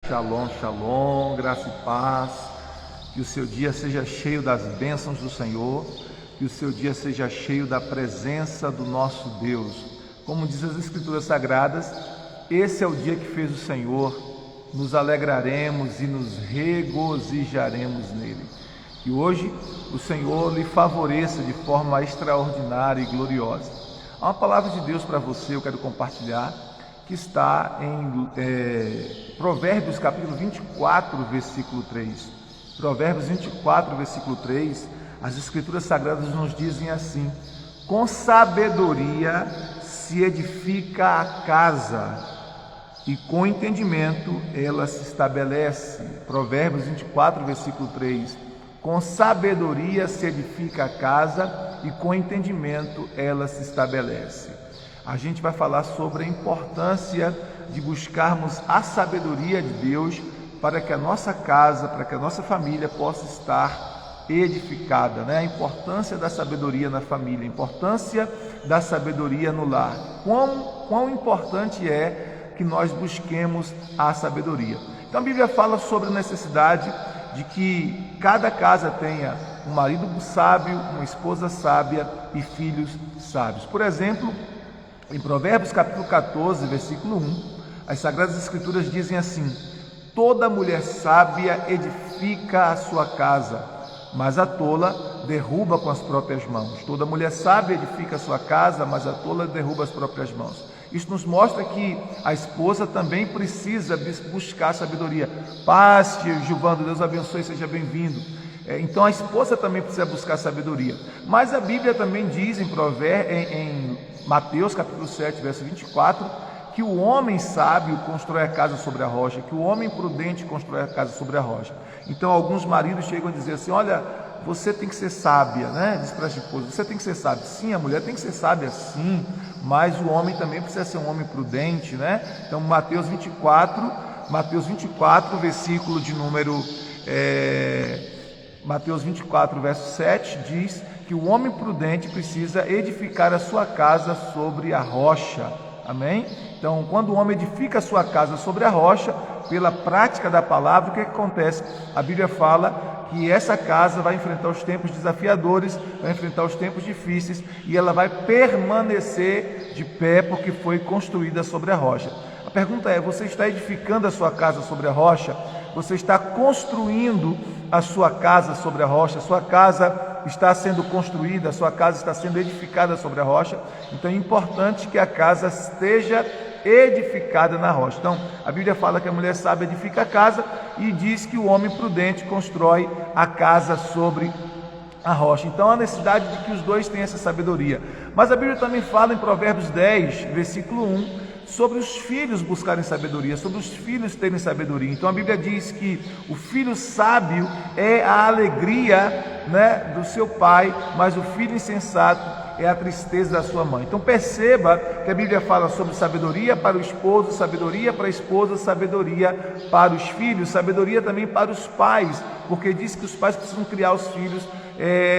Shalom, shalom, graça e paz, que o seu dia seja cheio das bênçãos do Senhor, que o seu dia seja cheio da presença do nosso Deus. Como diz as Escrituras Sagradas, esse é o dia que fez o Senhor, nos alegraremos e nos regozijaremos nele. Que hoje o Senhor lhe favoreça de forma extraordinária e gloriosa. Há uma palavra de Deus para você, eu quero compartilhar, que está em Provérbios capítulo 24, versículo 3. Provérbios 24, versículo 3, as Escrituras Sagradas nos dizem assim: com sabedoria se edifica a casa, e com entendimento ela se estabelece. Provérbios 24, versículo 3. Com sabedoria se edifica a casa, e com entendimento ela se estabelece. A gente vai falar sobre a importância de buscarmos a sabedoria de Deus para que a nossa casa, para que a nossa família possa estar edificada, né? A importância da sabedoria na família, a importância da sabedoria no lar. Quão importante é que nós busquemos a sabedoria. Então a Bíblia fala sobre a necessidade de que cada casa tenha um marido sábio, uma esposa sábia e filhos sábios. Por exemplo, em Provérbios capítulo 14, versículo 1, as Sagradas Escrituras dizem assim: toda mulher sábia edifica a sua casa, mas a tola derruba com as próprias mãos. Toda mulher sábia edifica a sua casa, mas a tola derruba as próprias mãos. Isso nos mostra que a esposa também precisa buscar sabedoria. Paz, tio Gilvando, Deus abençoe, seja bem-vindo. Então a esposa também precisa buscar sabedoria. Mas a Bíblia também diz em Mateus capítulo 7, verso 24, que o homem sábio constrói a casa sobre a rocha, que o homem prudente constrói a casa sobre a rocha. Então alguns maridos chegam a dizer assim: olha, você tem que ser sábia, né? Diz para a esposa, você tem que ser sábia. Sim, a mulher tem que ser sábia, sim, mas o homem também precisa ser um homem prudente, né? Então Mateus 24, versículo de número... Mateus 24, verso 7, diz que o homem prudente precisa edificar a sua casa sobre a rocha. Amém? Então, quando o homem edifica a sua casa sobre a rocha, pela prática da palavra, o que acontece? A Bíblia fala que essa casa vai enfrentar os tempos desafiadores, vai enfrentar os tempos difíceis, e ela vai permanecer de pé porque foi construída sobre a rocha. A pergunta é: você está edificando a sua casa sobre a rocha? Você está construindo a sua casa sobre a rocha? A sua casa está sendo construída, a sua casa está sendo edificada sobre a rocha? Então é importante que a casa esteja edificada na rocha. Então a Bíblia fala que a mulher sábia edifica a casa e diz que o homem prudente constrói a casa sobre a rocha. Então há necessidade de que os dois tenham essa sabedoria. Mas a Bíblia também fala em Provérbios 10, versículo 1, sobre os filhos buscarem sabedoria, sobre os filhos terem sabedoria. Então a Bíblia diz que o filho sábio é a alegria, né, do seu pai, mas o filho insensato é a tristeza da sua mãe. Então perceba que a Bíblia fala sobre sabedoria para o esposo, sabedoria para a esposa, sabedoria para os filhos, sabedoria também para os pais, porque diz que os pais precisam criar os filhos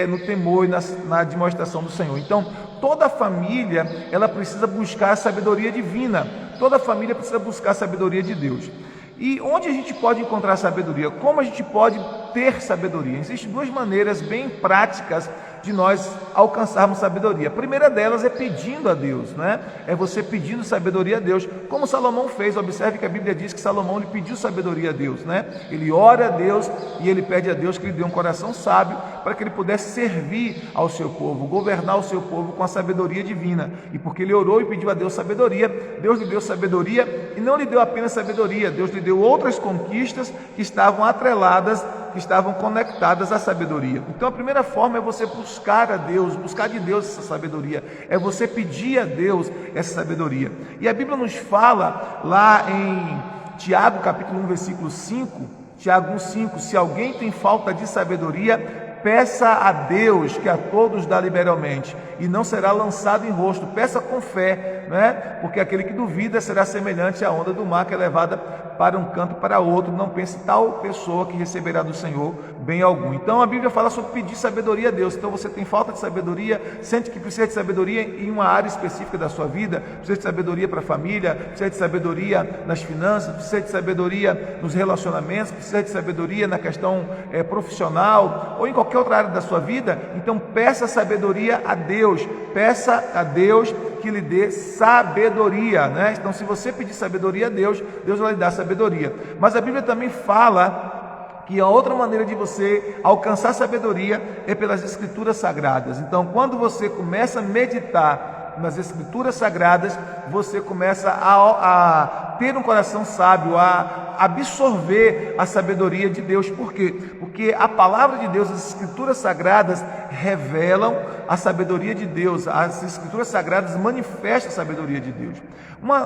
no temor e na demonstração do Senhor. Então toda a família, ela precisa buscar a sabedoria divina, toda a família precisa buscar a sabedoria de Deus. E onde a gente pode encontrar sabedoria? Como a gente pode ter sabedoria? Existem duas maneiras bem práticas de nós alcançarmos sabedoria. A primeira delas é pedindo a Deus, né? É você pedindo sabedoria a Deus, como Salomão fez. Observe que a Bíblia diz que Salomão lhe pediu sabedoria a Deus, né? Ele ora a Deus e ele pede a Deus que lhe dê um coração sábio para que ele pudesse servir ao seu povo, governar o seu povo com a sabedoria divina. E porque ele orou e pediu a Deus sabedoria, Deus lhe deu sabedoria, e não lhe deu apenas sabedoria, Deus lhe deu outras conquistas que estavam atreladas, que estavam conectadas à sabedoria. Então a primeira forma é você buscar a Deus, buscar de Deus essa sabedoria, é você pedir a Deus essa sabedoria. E a Bíblia nos fala lá em Tiago capítulo 1, versículo 5, Tiago 1,5, se alguém tem falta de sabedoria, peça a Deus, que a todos dá liberalmente, e não será lançado em rosto. Peça com fé, né? Porque aquele que duvida será semelhante à onda do mar, que é levada para um canto para outro. Não pense tal pessoa que receberá do Senhor bem algum. Então a Bíblia fala sobre pedir sabedoria a Deus. Então você tem falta de sabedoria, sente que precisa de sabedoria em uma área específica da sua vida, precisa de sabedoria para a família, precisa de sabedoria nas finanças, precisa de sabedoria nos relacionamentos, precisa de sabedoria na questão profissional ou em qualquer outra área da sua vida. Então peça sabedoria a Deus, peça a Deus que lhe dê sabedoria, né? Então se você pedir sabedoria a Deus, Deus vai lhe dar sabedoria. Mas a Bíblia também fala que a outra maneira de você alcançar sabedoria é pelas Escrituras Sagradas. Então quando você começa a meditar nas Escrituras Sagradas, você começa a ter um coração sábio, a absorver a sabedoria de Deus. Por quê? Porque a palavra de Deus, as Escrituras Sagradas revelam a sabedoria de Deus. As Escrituras Sagradas manifestam a sabedoria de Deus.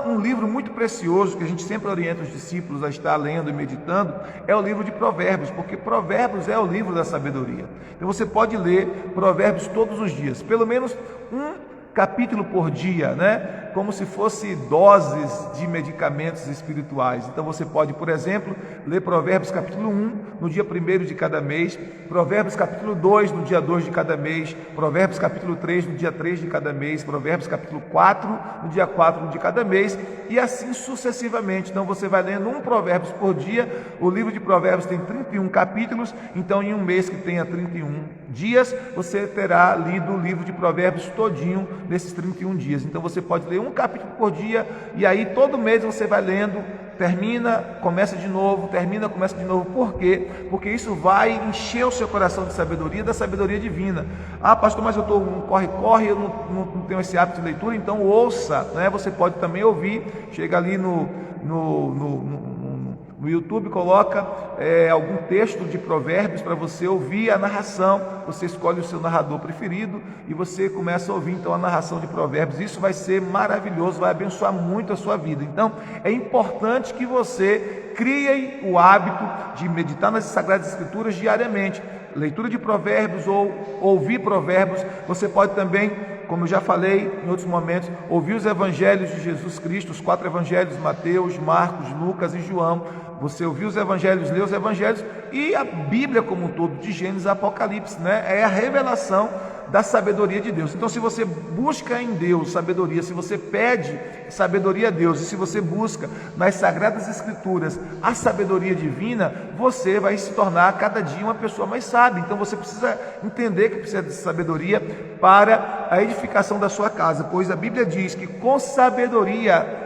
Um livro muito precioso que a gente sempre orienta os discípulos a estar lendo e meditando é o livro de Provérbios, porque Provérbios é o livro da sabedoria. Então você pode ler Provérbios todos os dias, pelo menos um capítulo por dia, né? Como se fosse doses de medicamentos espirituais. Então você pode, por exemplo, ler Provérbios capítulo 1 no dia 1º de cada mês, Provérbios capítulo 2 no dia 2 de cada mês, Provérbios capítulo 3 no dia 3 de cada mês, Provérbios capítulo 4 no dia 4 de cada mês, e assim sucessivamente. Então você vai lendo um Provérbios por dia. O livro de Provérbios tem 31 capítulos, então em um mês que tenha 31 dias, você terá lido o livro de Provérbios todinho nesses 31 dias. Então você pode ler um capítulo por dia, e aí todo mês você vai lendo, termina, começa de novo, termina, começa de novo. Por quê? Porque isso vai encher o seu coração de sabedoria, da sabedoria divina. Ah, pastor, mas eu estou corre, eu não tenho esse hábito de leitura. Então ouça, né? Você pode também ouvir, chega ali no YouTube, coloca algum texto de Provérbios para você ouvir a narração. Você escolhe o seu narrador preferido e você começa a ouvir então a narração de Provérbios. Isso vai ser maravilhoso, vai abençoar muito a sua vida. Então é importante que você crie o hábito de meditar nas Sagradas Escrituras diariamente. Leitura de Provérbios ou ouvir Provérbios. Você pode também, como eu já falei em outros momentos, ouvir os evangelhos de Jesus Cristo, os 4 evangelhos, Mateus, Marcos, Lucas e João. Você ouvir os evangelhos, ler os evangelhos e a Bíblia como um todo, de Gênesis a Apocalipse, né? É a revelação da sabedoria de Deus. Então se você busca em Deus sabedoria, se você pede sabedoria a Deus e se você busca nas Sagradas Escrituras a sabedoria divina, você vai se tornar cada dia uma pessoa mais sábia. Então você precisa entender que precisa de sabedoria para a edificação da sua casa, pois a Bíblia diz que com sabedoria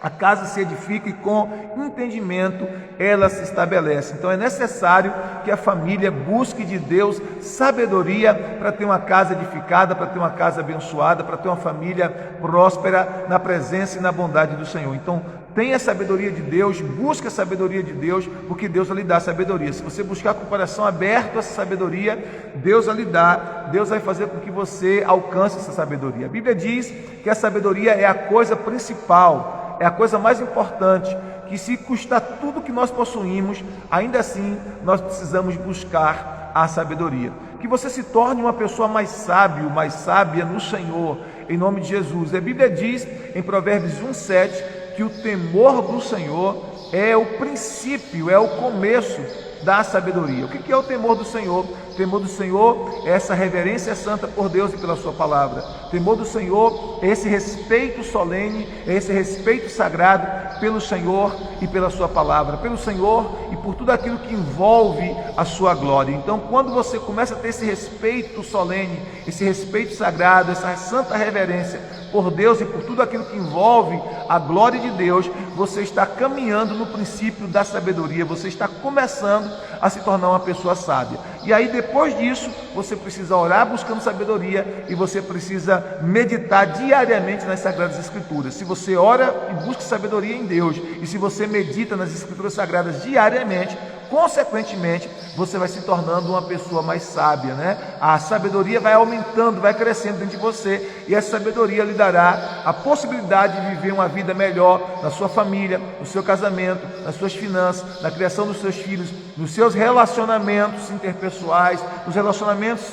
a casa se edifica e com entendimento ela se estabelece. Então é necessário que a família busque de Deus sabedoria para ter uma casa edificada, para ter uma casa abençoada, para ter uma família próspera na presença e na bondade do Senhor. Então tenha a sabedoria de Deus, busque a sabedoria de Deus, porque Deus vai lhe dar sabedoria. Se você buscar com o coração aberto essa sabedoria, Deus vai lhe dar, Deus vai fazer com que você alcance essa sabedoria. A Bíblia diz que a sabedoria é a coisa principal, é a coisa mais importante, que se custar tudo que nós possuímos, ainda assim nós precisamos buscar a sabedoria. Que você se torne uma pessoa mais sábia no Senhor, em nome de Jesus. A Bíblia diz em Provérbios 1:7 que o temor do Senhor é o princípio, é o começo da sabedoria. O que é o temor do Senhor? O temor do Senhor é essa reverência santa por Deus e pela sua palavra. O temor do Senhor é esse respeito solene, é esse respeito sagrado pelo Senhor e pela sua palavra, pelo Senhor e por tudo aquilo que envolve a sua glória. Então, quando você começa a ter esse respeito solene, esse respeito sagrado, essa santa reverência por Deus e por tudo aquilo que envolve a glória de Deus, você está caminhando no princípio da sabedoria, você está começando a se tornar uma pessoa sábia. E aí depois disso, você precisa orar buscando sabedoria e você precisa meditar diariamente nas Sagradas Escrituras. Se você ora e busca sabedoria em Deus e se você medita nas Escrituras Sagradas diariamente, consequentemente, você vai se tornando uma pessoa mais sábia, né? A sabedoria vai aumentando, vai crescendo dentro de você, e essa sabedoria lhe dará a possibilidade de viver uma vida melhor na sua família, no seu casamento, nas suas finanças, na criação dos seus filhos, nos seus relacionamentos interpessoais, nos relacionamentos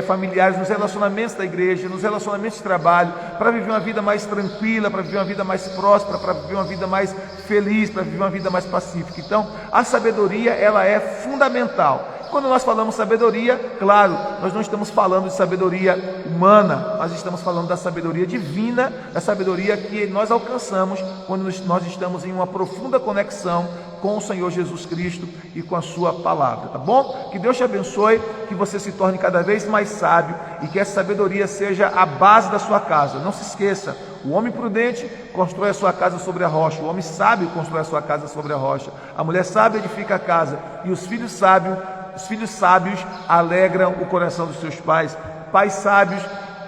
familiares, nos relacionamentos da igreja, nos relacionamentos de trabalho, para viver uma vida mais tranquila, para viver uma vida mais próspera, para viver uma vida mais feliz, para viver uma vida mais pacífica. Então, a sabedoria, ela é fundamental. Quando nós falamos sabedoria, claro, nós não estamos falando de sabedoria humana, nós estamos falando da sabedoria divina, da sabedoria que nós alcançamos quando nós estamos em uma profunda conexão com o Senhor Jesus Cristo e com a sua palavra, tá bom? Que Deus te abençoe, que você se torne cada vez mais sábio e que essa sabedoria seja a base da sua casa. Não se esqueça, o homem prudente constrói a sua casa sobre a rocha, o homem sábio constrói a sua casa sobre a rocha, a mulher sábia edifica a casa e os filhos sábios alegram o coração dos seus pais. Pais sábios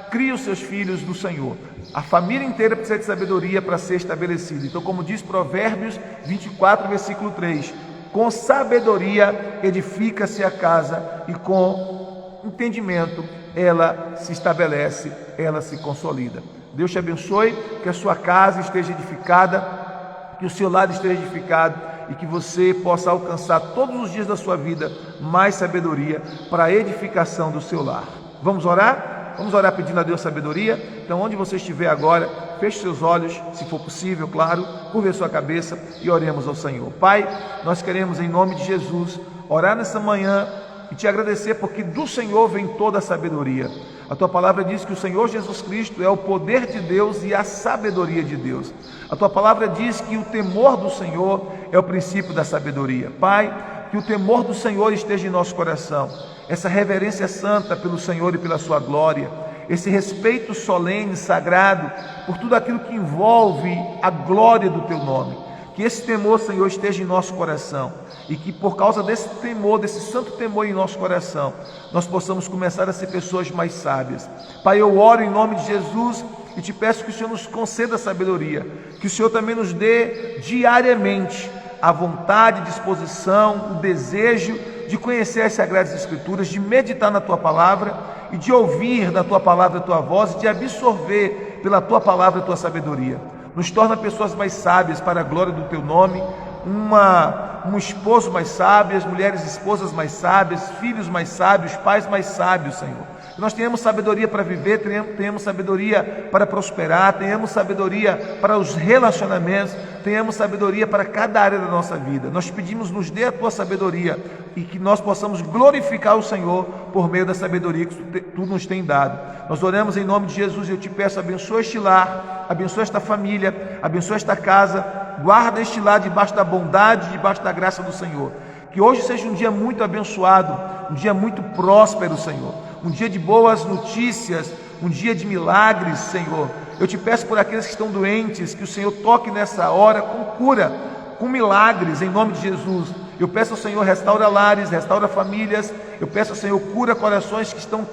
criam seus filhos no Senhor. A família inteira precisa de sabedoria para ser estabelecida. Então, como diz Provérbios 24, versículo 3, com sabedoria edifica-se a casa e com entendimento ela se estabelece, ela se consolida. Deus te abençoe, que a sua casa esteja edificada, que o seu lar esteja edificado e que você possa alcançar todos os dias da sua vida mais sabedoria para a edificação do seu lar. Vamos orar? Vamos orar pedindo a Deus sabedoria? Então, onde você estiver agora, feche seus olhos, se for possível, claro, curve a sua cabeça e oremos ao Senhor. Pai, nós queremos, em nome de Jesus, orar nessa manhã e te agradecer porque do Senhor vem toda a sabedoria. A tua palavra diz que o Senhor Jesus Cristo é o poder de Deus e a sabedoria de Deus. A tua palavra diz que o temor do Senhor é o princípio da sabedoria. Pai, que o temor do Senhor esteja em nosso coração, essa reverência santa pelo Senhor e pela sua glória, esse respeito solene, sagrado, por tudo aquilo que envolve a glória do teu nome. Que esse temor, Senhor, esteja em nosso coração e que por causa desse temor, desse santo temor em nosso coração, nós possamos começar a ser pessoas mais sábias. Pai, eu oro em nome de Jesus e te peço que o Senhor nos conceda sabedoria, que o Senhor também nos dê diariamente a vontade, disposição, o desejo de conhecer as Sagradas Escrituras, de meditar na Tua Palavra e de ouvir da Tua Palavra a Tua voz e de absorver pela Tua Palavra a Tua sabedoria. Nos torna pessoas mais sábias para a glória do Teu nome, um esposo mais sábio, as mulheres esposas mais sábias, filhos mais sábios, pais mais sábios, Senhor. Que nós tenhamos sabedoria para viver, tenhamos sabedoria para prosperar, tenhamos sabedoria para os relacionamentos, tenhamos sabedoria para cada área da nossa vida. Nós pedimos, nos dê a Tua sabedoria e que nós possamos glorificar o Senhor por meio da sabedoria que Tu nos tem dado. Nós oramos em nome de Jesus e eu te peço, abençoa este lar, abençoa esta família, abençoa esta casa, guarda este lar debaixo da bondade, debaixo da graça do Senhor. Que hoje seja um dia muito abençoado, um dia muito próspero, Senhor. Um dia de boas notícias, um dia de milagres, Senhor. Eu te peço por aqueles que estão doentes, que o Senhor toque nessa hora com cura, com milagres, em nome de Jesus. Eu peço ao Senhor, restaura lares, restaura famílias. Eu peço ao Senhor, cura corações que estão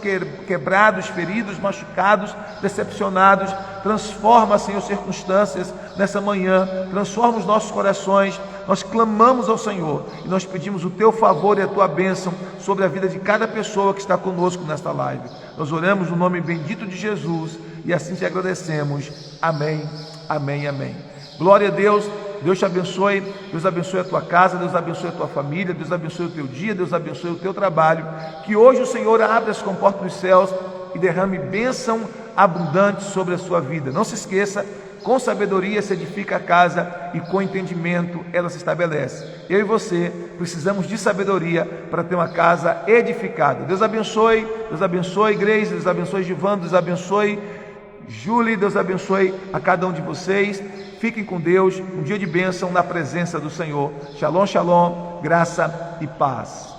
quebrados, feridos, machucados, decepcionados. Transforma, Senhor, circunstâncias nessa manhã. Transforma os nossos corações. Nós clamamos ao Senhor e nós pedimos o Teu favor e a Tua bênção sobre a vida de cada pessoa que está conosco nesta live. Nós oramos no nome bendito de Jesus e assim te agradecemos. Amém, amém, amém. Glória a Deus. Deus te abençoe, Deus abençoe a tua casa, Deus abençoe a tua família, Deus abençoe o teu dia, Deus abençoe o teu trabalho. Que hoje o Senhor abra as comportas dos céus e derrame bênção abundante sobre a sua vida. Não se esqueça, com sabedoria se edifica a casa e com entendimento ela se estabelece. Eu e você precisamos de sabedoria para ter uma casa edificada. Deus abençoe Grace, Deus abençoe Givando, Deus abençoe Julie, Deus abençoe a cada um de vocês. Fiquem com Deus, um dia de bênção na presença do Senhor. Shalom, shalom, graça e paz.